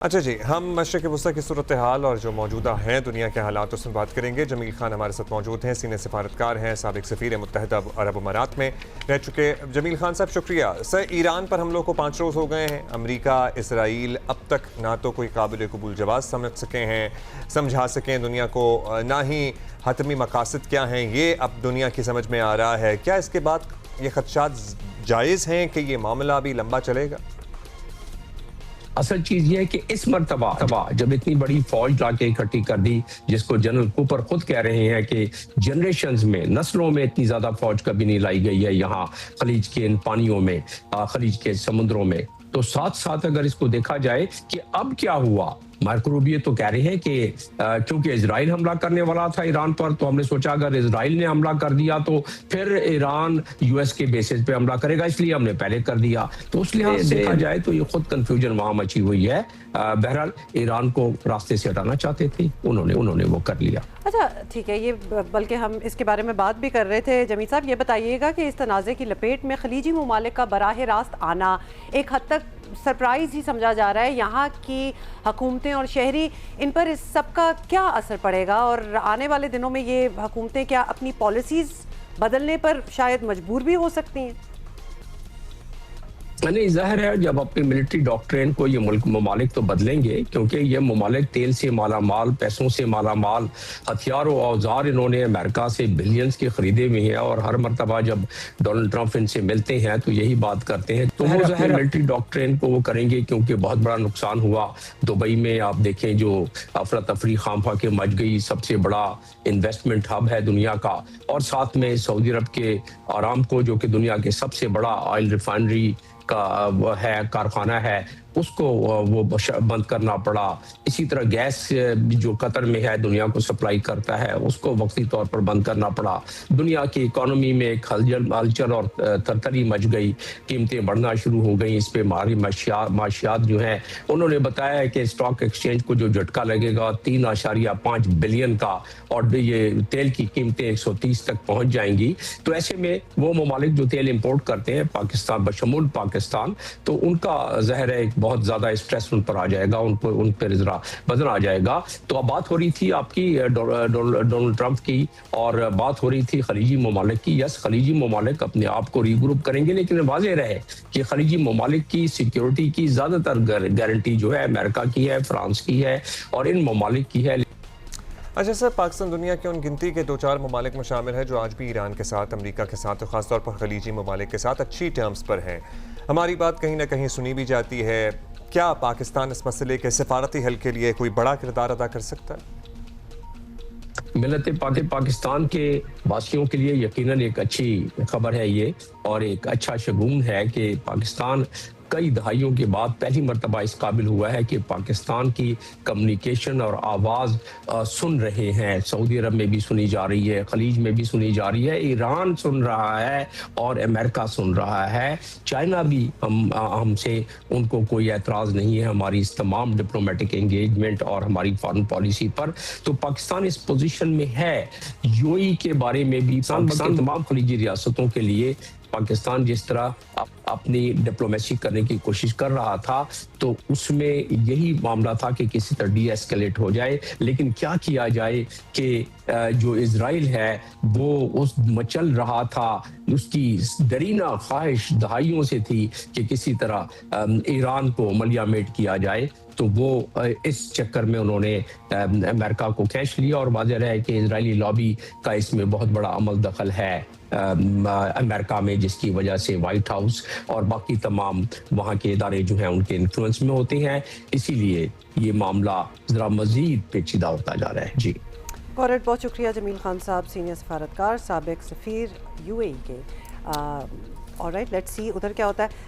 اچھا جی، ہم مشرق وسطیٰ کی صورتحال اور جو موجودہ ہیں دنیا کے حالات اس میں بات کریں گے۔ جمیل خان ہمارے ساتھ موجود ہیں، سینئر سفارتکار ہیں، سابق سفیر متحدہ عرب امارات میں رہ چکے۔ جمیل خان صاحب شکریہ۔ سر، ایران پر حملوں کو 5 روز ہو گئے ہیں۔ امریکہ، اسرائیل اب تک نہ تو کوئی قابل قبول جواز سمجھا سکیں دنیا کو، نہ ہی حتمی مقاصد کیا ہیں یہ اب دنیا کی سمجھ میں آ رہا ہے۔ کیا اس کے بعد یہ خدشات جائز ہیں کہ یہ معاملہ ابھی لمبا چلے گا؟ اصل چیز یہ ہے کہ اس مرتبہ جب اتنی بڑی فوج لا کے اکٹھی کر دی، جس کو جنرل کوپر خود کہہ رہے ہیں کہ جنریشنز میں، نسلوں میں اتنی زیادہ فوج کبھی نہیں لائی گئی ہے یہاں خلیج کے ان پانیوں میں، خلیج کے سمندروں میں، تو ساتھ ساتھ اگر اس کو دیکھا جائے کہ اب کیا ہوا، مارکو روبیو تو کہہ رہے ہیں کہ کیونکہ اسرائیل حملہ کرنے والا تھا ایران پر، تو ہم نے سوچا اگر اسرائیل نے حملہ کر دیا تو پھر ایران یو ایس کے بیسز پہ حملہ کرے گا، اس لیے ہم نے پہلے کر دیا۔ تو اس لحاظ سے دیکھا جائے تو یہ خود کنفیوژن وہاں مچی ہوئی ہے۔ بہرحال ایران کو راستے سے ہٹانا چاہتے تھے، انہوں نے وہ کر لیا۔ اچھا ٹھیک ہے، یہ بلکہ ہم اس کے بارے میں بات بھی کر رہے تھے۔ جمیل صاحب یہ بتائیے گا کہ اس تنازع کی لپیٹ میں خلیجی ممالک کا براہ راست آنا ایک حد تک سرپرائز ہی سمجھا جا رہا ہے، یہاں کی حکومتیں اور شہری، ان پر اس سب کا کیا اثر پڑے گا، اور آنے والے دنوں میں یہ حکومتیں کیا اپنی پالیسیز بدلنے پر شاید مجبور بھی ہو سکتی ہیں؟ نہیں، ظاہر ہے جب اپنی ملٹری ڈاکٹرین کو یہ ممالک تو بدلیں گے، کیونکہ یہ ممالک تیل سے مالا مال، پیسوں سے مالا مال، ہتھیار و اوزار انہوں نے امریکہ سے بلینز کے خریدے ہوئے ہیں، اور ہر مرتبہ جب ڈونلڈ ٹرمپ ان سے ملتے ہیں تو یہی بات کرتے ہیں، تو وہ ظاہر ملٹری ڈاکٹرین کو وہ کریں گے، کیونکہ بہت بڑا نقصان ہوا دبئی میں۔ آپ دیکھیں جو افراتفری خام خواہ کے مچ گئی، سب سے بڑا انویسٹمنٹ ہب ہے دنیا کا، اور ساتھ میں سعودی عرب کے آرامکو جو کہ دنیا کے سب سے بڑا آئل ریفائنری کا ہے کارخانہ ہے، اس کو وہ بند کرنا پڑا۔ اسی طرح گیس جو قطر میں ہے دنیا کو سپلائی کرتا ہے، اس کو وقتی طور پر بند کرنا پڑا۔ دنیا کی اکانومی میں ایک ہلچل اور ترتری مچ گئی، قیمتیں بڑھنا شروع ہو گئیں، اس پہ ہماری معاشیات جو ہیں، انہوں نے بتایا کہ اسٹاک ایکسچینج کو جو جھٹکا لگے گا 3.5 بلین کا، اور یہ تیل کی قیمتیں 130 تک پہنچ جائیں گی۔ تو ایسے میں وہ ممالک جو تیل امپورٹ کرتے ہیں پاکستان بشمول پاکستان، تو ان کا ظاہر ہے ایک بہت زیادہ اسٹریس ان پر آ جائے گا، ان پر وزن آ جائے گا۔ تو اب بات ہو رہی تھی آپ کی ڈونلڈ ٹرمپ کی، اور بات ہو رہی تھی خلیجی ممالک کی۔ یس، خلیجی ممالک اپنے آپ کو ری گروپ کریں گے، لیکن واضح رہے کہ خلیجی ممالک کی سیکیورٹی کی زیادہ تر گارنٹی جو ہے امریکہ کی ہے، فرانس کی ہے، اور ان ممالک کی ہے۔ اچھا سر، پاکستان دنیا کے ان گنتی کے 2-4 ممالک میں شامل ہے جو آج بھی ایران کے ساتھ، امریکہ کے ساتھ، اور خاص طور پر خلیجی ممالک کے ساتھ اچھی ٹرمز پر ہیں۔ ہماری بات کہیں نہ کہیں سنی بھی جاتی ہے۔ کیا پاکستان اس مسئلے کے سفارتی حل کے لیے کوئی بڑا کردار ادا کر سکتا ہے؟ ملت پاکستان کے واسیوں کے لیے یقیناً ایک اچھی خبر ہے یہ، اور ایک اچھا شگون ہے کہ پاکستان کئی دہائیوں کے بعد پہلی مرتبہ اس قابل ہوا ہے کہ پاکستان کی کمیونیکیشن اور آواز سن رہے ہیں۔ سعودی عرب میں بھی سنی جا رہی ہے، خلیج میں بھی سنی جا رہی ہے، ایران سن رہا ہے، اور امریکہ سن رہا ہے، چائنا بھی ہم سے ان کو کوئی اعتراض نہیں ہے ہماری اس تمام ڈپلومیٹک انگیجمنٹ اور ہماری فارن پالیسی پر۔ تو پاکستان اس پوزیشن میں ہے۔ یو اے ای کے بارے میں بھی پاکستان تمام خلیجی ریاستوں کے لیے پاکستان جس طرح اپنی ڈپلومیسی کرنے کی کوشش کر رہا تھا، تو اس میں یہی معاملہ تھا کہ کسی طرح ڈی ایسکیلیٹ ہو جائے، لیکن کیا کیا جائے کہ جو اسرائیل ہے وہ اس مچل رہا تھا، اس کی درینہ خواہش دہائیوں سے تھی کہ کسی طرح ایران کو ملیامیٹ کیا جائے، تو وہ اس چکر میں انہوں نے امریکہ کو کھینچ لیا، اور واضح ہے کہ اسرائیلی لابی کا اس میں بہت بڑا عمل دخل ہے امریکہ میں، جس کی وجہ سے وائٹ ہاؤس اور باقی تمام وہاں کے ادارے جو ہیں ان کے انفلوئنس میں ہوتے ہیں، اسی لیے یہ معاملہ ذرا مزید پیچیدہ ہوتا جا رہا ہے۔ جی بہت شکریہ جمیل خان صاحب، سینئر سفارتکار، سابق سفیر یو اے ای کے۔ آلرائٹ، لیٹس سی ادھر کیا ہوتا ہے۔